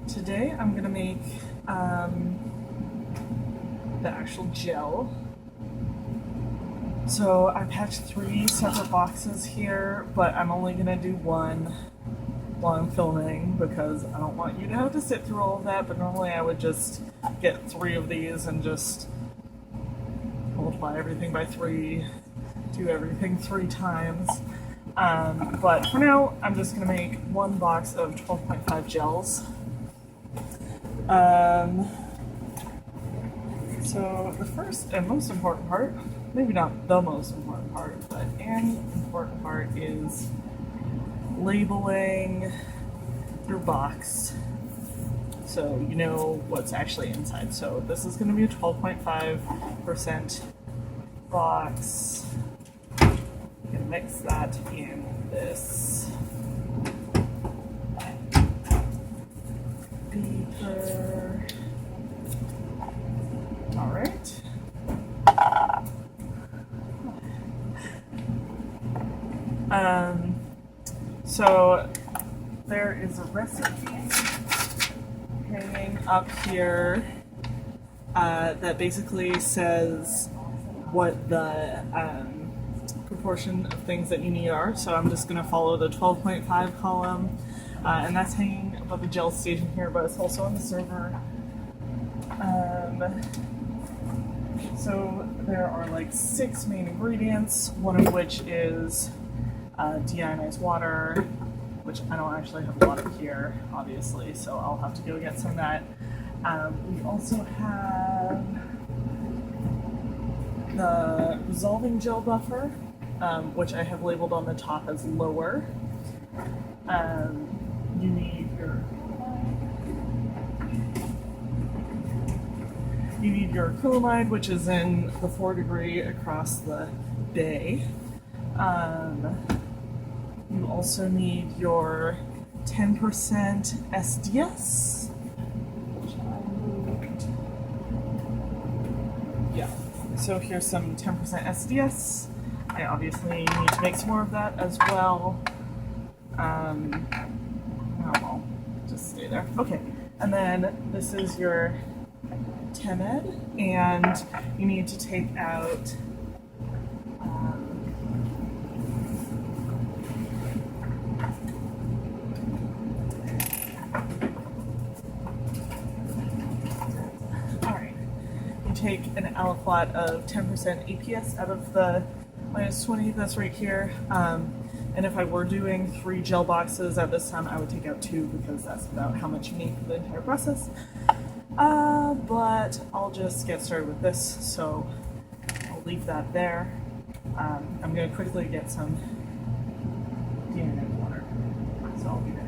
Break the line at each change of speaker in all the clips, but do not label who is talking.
Today I'm gonna make the actual gel. So I packed 3 separate boxes here, but I'm only gonna do one while I'm filming because I don't want you to have to sit through all of that, but normally I would just get 3 of these and just multiply everything by 3, do everything 3 times. But for now, I'm just gonna make 1 box of 12.5 gels. So the first and most important part, maybe not the most important part, but an important part is labeling your box so you know what's actually inside. So this is going to be a 12.5% box. I'm going to mix that in this beaker. All right. So there is a recipe hanging up here that basically says what the proportion of things that you need are. So I'm just going to follow the 12.5 column, and that's hanging above the gel station here, but it's also on the server. So there are like 6 main ingredients, one of which is deionized water, which I don't actually have a lot of here, obviously, so I'll have to go get some of that. We also have the resolving gel buffer, which I have labeled on the top as lower. You need your acrylamide, which is in the 4 degree across the bay. You also need your 10% SDS, which I moved. Yeah, so here's some 10% SDS. I obviously need to make some more of that as well. I'll just stay there. Okay, and then this is your Temed, and you need to take out take an aliplat of 10% APS out of the -20 that's right here. And if I were doing 3 gel boxes at this time, I would take out 2 because that's about how much you need for the entire process. But I'll just get started with this, so I'll leave that there. I'm going to quickly get some deionized water, so I'll be there.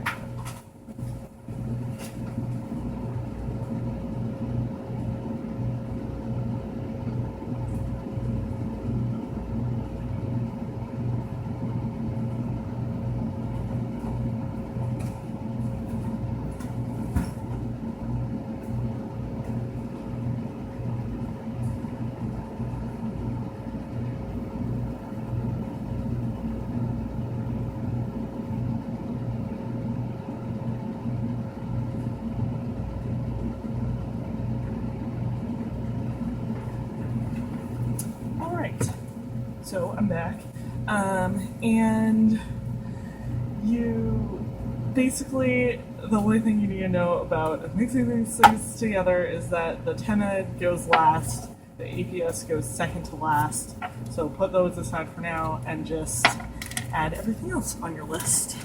So I'm back, and you basically, the only thing you need to know about mixing these things together is that the Temed goes last, the APS goes second to last, so put those aside for now and just add everything else on your list.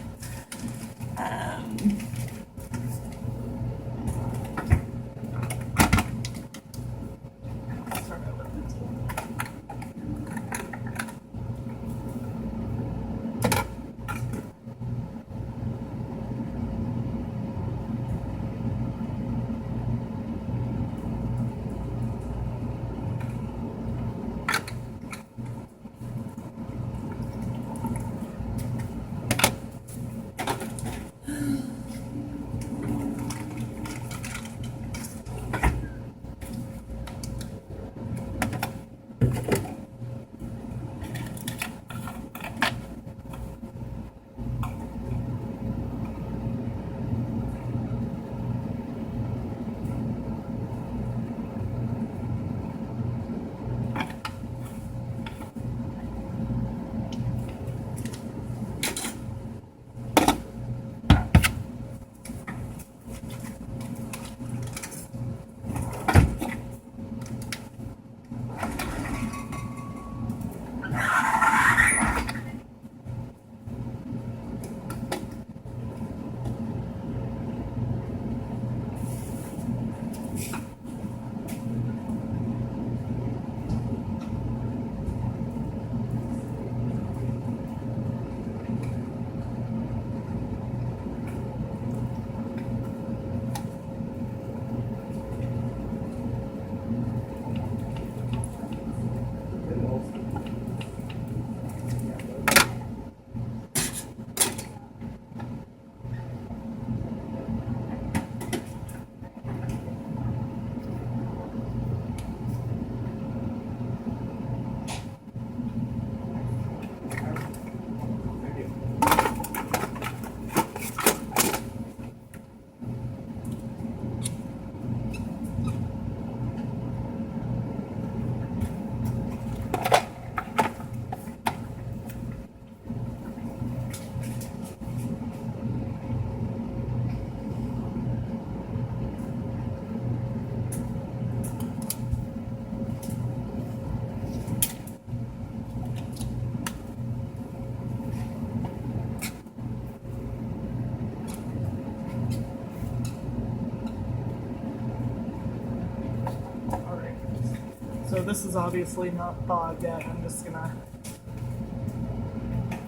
this is obviously not thawed yet. I'm just gonna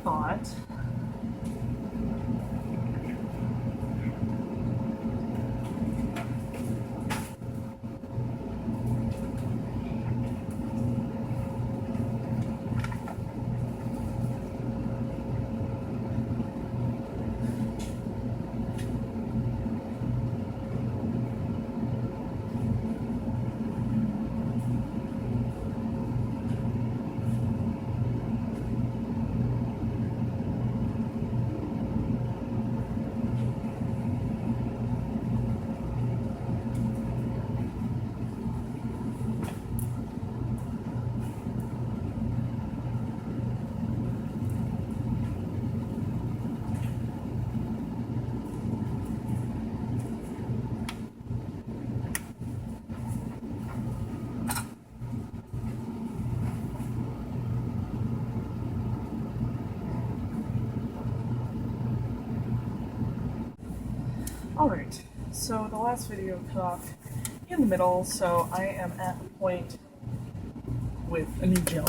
thaw it. Alright, so the last video cut off in the middle, so I am at the point with a new gel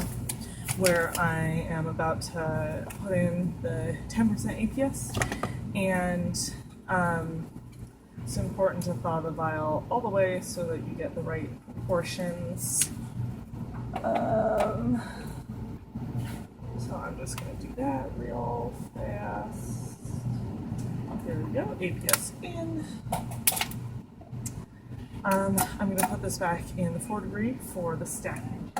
where I am about to put in the 10% APS, and it's important to thaw the vial all the way so that you get the right proportions. So I'm just going to do that real fast. There we go, APS in. I'm going to put this back in the 4 degree for the stacking.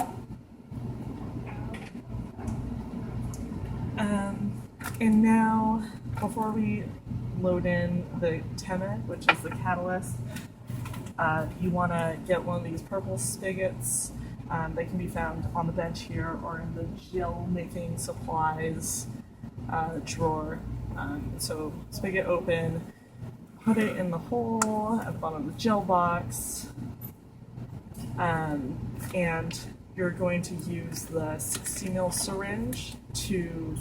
And now, before we load in the TEMET, which is the catalyst, you want to get one of these purple spigots. They can be found on the bench here or in the gel making supplies drawer. So spigot open, put it in the hole at the bottom of the gel box, and you're going to use the 60 ml syringe to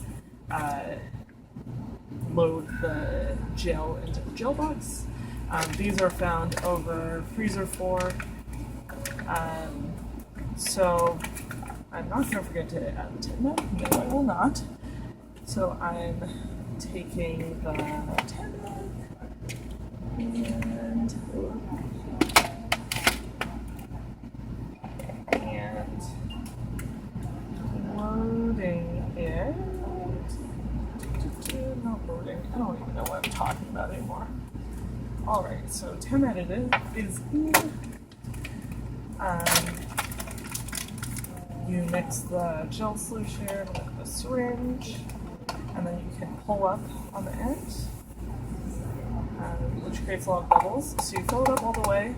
load the gel into the gel box. These are found over freezer 4, so I'm not going to forget to add the TEMET. No, I will not. So I'm taking the TEMET and loading it. Not loading. I don't even know what I'm talking about anymore. Alright, so TEMET is in. You mix the gel solution with the syringe, and then you can pull up on the end, which creates a lot of bubbles. So you fill it up all the way,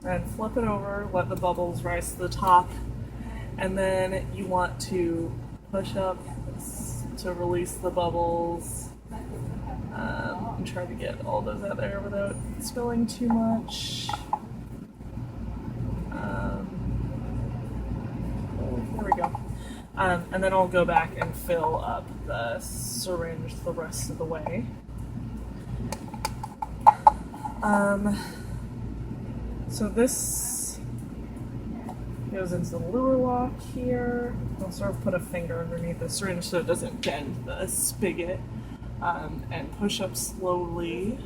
and flip it over, let the bubbles rise to the top, and then you want to push up to release the bubbles, and try to get all those out there without spilling too much. There we go. And then I'll go back and fill up the syringe the rest of the way. So this goes into the lure lock here. I'll sort of put a finger underneath the syringe so it doesn't bend the spigot, and push up slowly.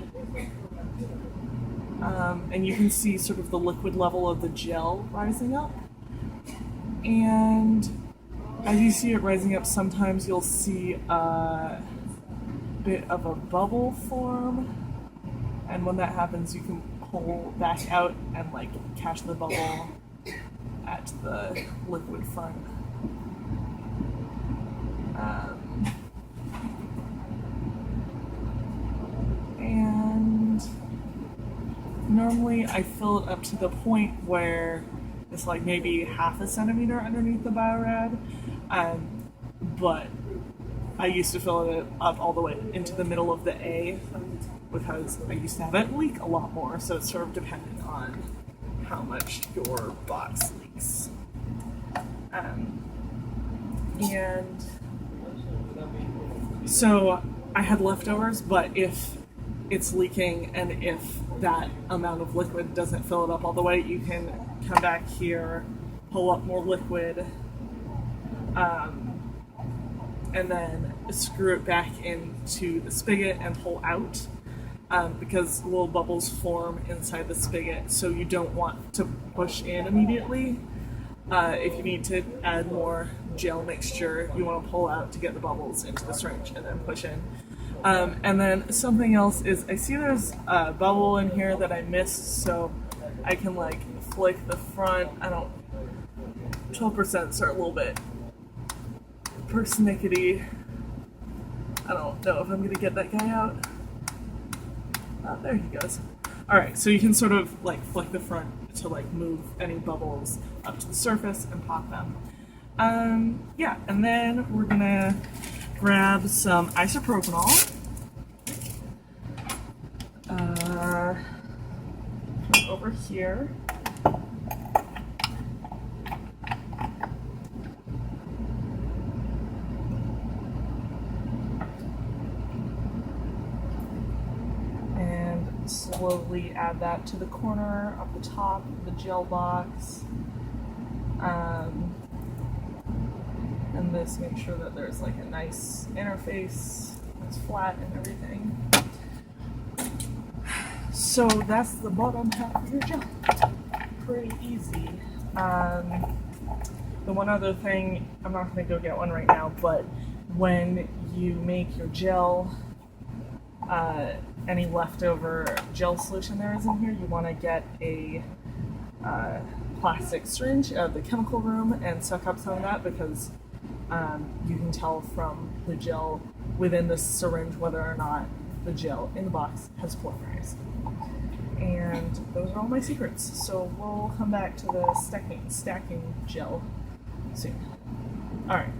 And you can see sort of the liquid level of the gel rising up. And as you see it rising up, sometimes you'll see a bit of a bubble form. And when that happens, you can pull back out and like catch the bubble at the liquid front. And normally I fill it up to the point where it's like maybe half a centimeter underneath the Biorad, but I used to fill it up all the way into the middle of the A because I used to have it leak a lot more, so it's sort of dependent on how much your box leaks. And so I had leftovers, but if it's leaking and if that amount of liquid doesn't fill it up all the way, you can come back here pull up more liquid, and then screw it back into the spigot and pull out, because little bubbles form inside the spigot, so you don't want to push in immediately. If you need to add more gel mixture, you want to pull out to get the bubbles into the syringe and then push in. And then something else is, I see there's a bubble in here that I missed, so I can like flick the front. 12% are a little bit persnickety. I don't know if I'm gonna get that guy out. There he goes. Alright, so you can sort of like flick the front to like move any bubbles up to the surface and pop them. Yeah, and then we're gonna grab some isopropanol. Over here. And slowly add that to the corner of the top of the gel box. And this, make sure that there's like a nice interface, it's flat and everything. So that's the bottom half of your gel. Pretty easy. The one other thing, I'm not going to go get one right now, but when you make your gel, any leftover gel solution there is in here, you want to get a plastic syringe out of the chemical room and suck up some of that, because you can tell from the gel within the syringe whether or not the gel in the box has polymerized. And those are all my secrets. So we'll come back to the stacking gel soon. Alright.